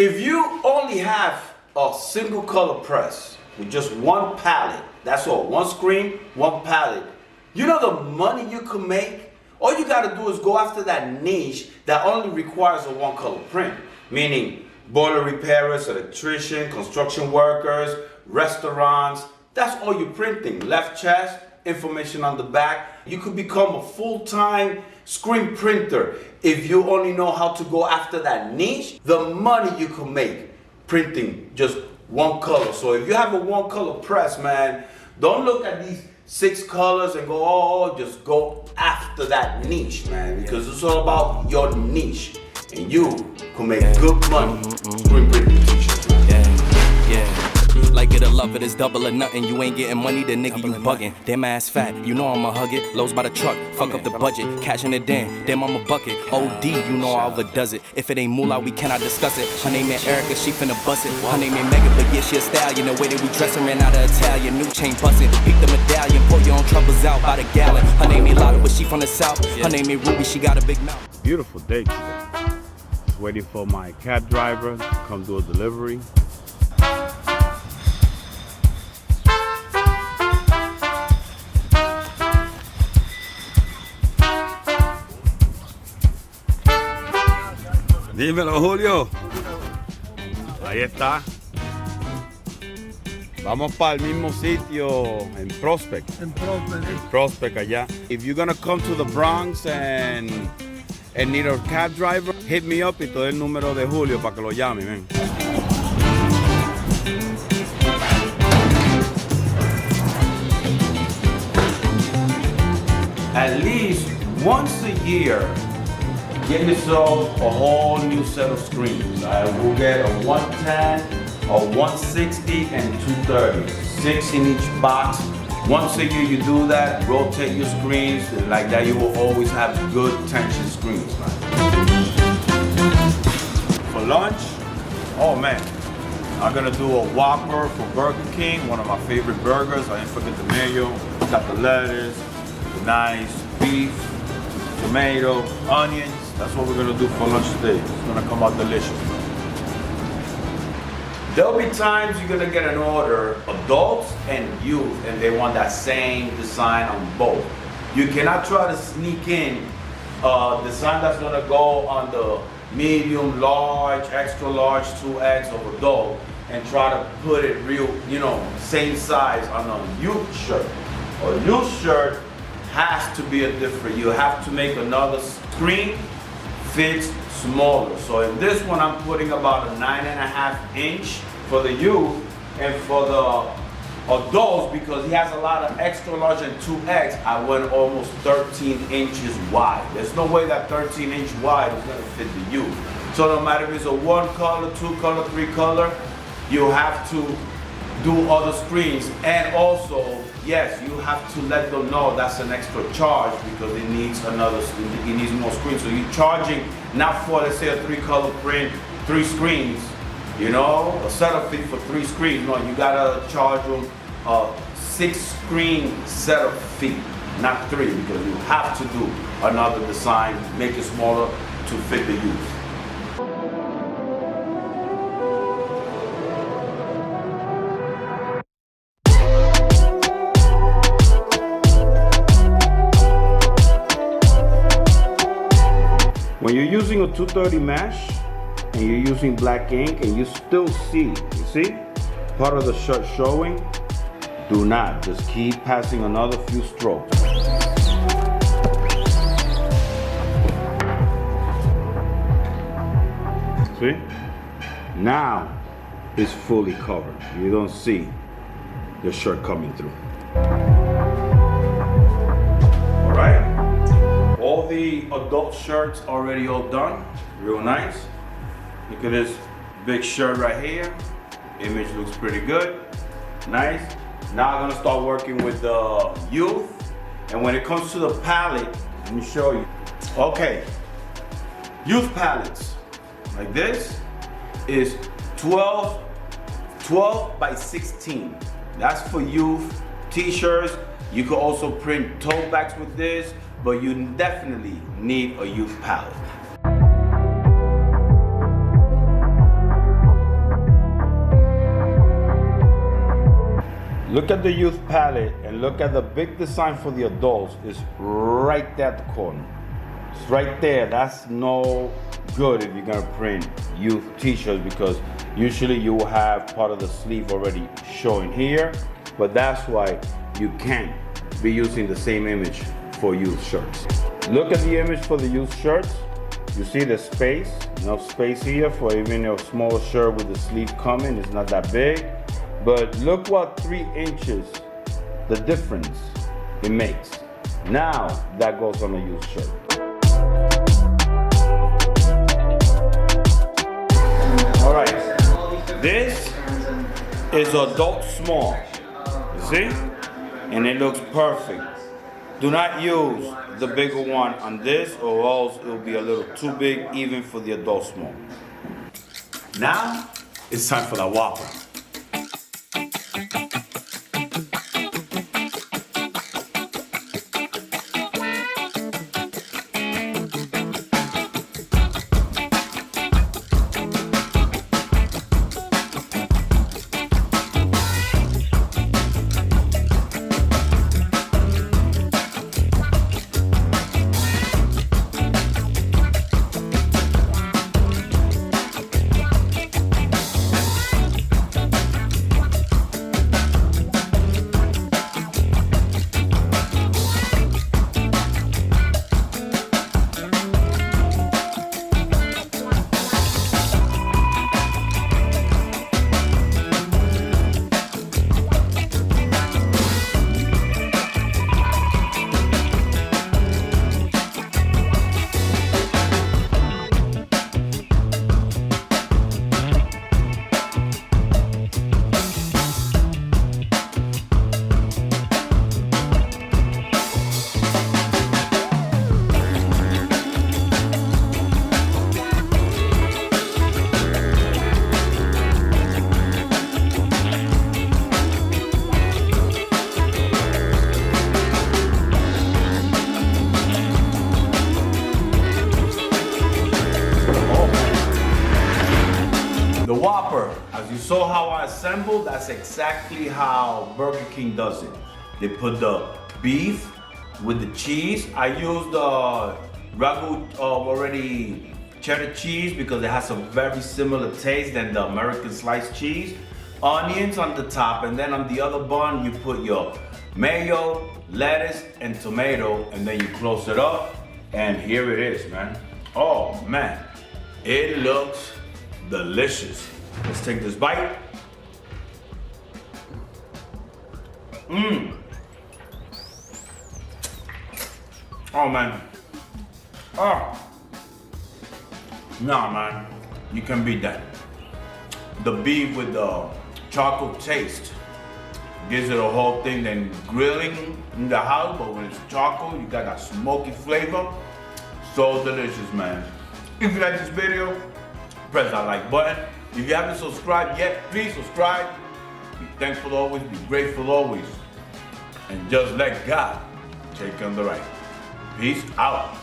If you only have a single color press with just one palette, that's all, one screen, one palette, you know the money you could make? All you gotta do is go after that niche that only requires a one color print, meaning boiler repairers, electricians, construction workers, restaurants. That's all you're printing. Left chest, information on the back. You could become a full-time screen printer if you only know how to go after that niche. The money you can make printing just one color. So if you have a one color press, man, don't look at these 6 colors and go, oh, just go after that niche, man, because it's all about your niche, and you can make good money screen printing t-shirts. Like it or love it, it's double or nothing. You ain't getting money, the nigga you bugging. Damn ass fat, you know I'ma hug it. Lows by the truck, fuck up the budget. Cashing it in, damn I'm a bucket. OD, you know I overdoes it. If it ain't moolah, we cannot discuss it. Her name ain't Erica, she finna bust it. Her name ain't Megan, but yeah, she a stallion. The way that we dress her ran out of Italian. New chain bustin', peek the medallion. Pour your own troubles out by the gallon. Her name ain't Lotta, but she from the south. Her name ain't Ruby, she got a big mouth. Beautiful day today. Just waiting for my cab driver to come do a delivery. Dímelo, Julio. Ahí está. Vamos para el mismo sitio en Prospect. En Prospect. En Prospect allá. If you're gonna come to the Bronx and need a cab driver, hit me up y te doy el número de Julio para que lo llame, man. At least once a year, get yourself a whole new set of screens. I will get a 110, a 160, and 230. 6 in each box. Once a year you do that, rotate your screens, and like that you will always have good tension screens, man. For lunch, oh man, I'm gonna do a Whopper for Burger King, one of my favorite burgers. I didn't forget the mayo, got the lettuce, the nice beef, tomato, onions. That's what we're gonna do for lunch today. It's gonna come out delicious. There'll be times you're gonna get an order, adults and youth, and they want that same design on both. You cannot try to sneak in a design that's gonna go on the medium, large, extra large, 2X of adult, and try to put it real, you know, same size on a youth shirt. A youth shirt has to be a different. You have to make another screen fits smaller. So in this one, I'm putting about a 9.5 inch for the youth, and for the adults, because he has a lot of extra large and 2X, I went almost 13 inches wide. There's no way that 13 inch wide is gonna fit the youth. So no matter if it's a 1 color, 2 color, 3 color, you have to do other screens. And also, yes, you have to let them know that's an extra charge because it needs more screens. So you're charging not for, let's say, a 3 color print, 3 screens, you know, a setup fee for 3 screens. No, you gotta charge them a 6 screen setup fee, not 3, because you have to do another design, make it smaller to fit the youth. When you're using a 230 mesh and you're using black ink and you still see, you see, part of the shirt showing, do not, just keep passing another few strokes. See? Now it's fully covered. You don't see the shirt coming through. All right. All the adult shirts already all done, real nice. Look at this big shirt right here. Image looks pretty good, nice. Now I'm gonna start working with the youth. And when it comes to the palette, let me show you. Okay, youth palettes, like this, is 12 by 16. That's for youth t-shirts. You could also print tote bags with this, but you definitely need a youth palette. Look at the youth palette and look at the big design for the adults. It's right there at the corner. It's right there. That's no good if you're gonna print youth t-shirts because usually you will have part of the sleeve already showing here, but that's why you can't be using the same image for youth shirts. Look at the image for the youth shirts. You see the space, enough space here for even a small shirt with the sleeve coming. It's not that big, but look what 3 inches, the difference it makes. Now that goes on a youth shirt. All right, this is adult small, you see? And it looks perfect. Do not use the bigger one on this or else it will be a little too big even for the adult small. Now, it's time for the Whopper. The Whopper, as you saw how I assembled, that's exactly how Burger King does it. They put the beef with the cheese. I used the ragu already cheddar cheese because it has a very similar taste than the American sliced cheese. Onions on the top, and then on the other bun you put your mayo, lettuce, and tomato, and then you close it up, and here it is, man. Oh man, it looks delicious. Let's take this bite. Oh man. Oh. Nah, man. You can beat that. The beef with the chocolate taste gives it a whole thing. Then grilling in the house, but when it's chocolate, you got that smoky flavor. So delicious, man. If you like this video, press that like button. If you haven't subscribed yet, please subscribe. Be thankful always, be grateful always. And just let God take on the right. Peace out.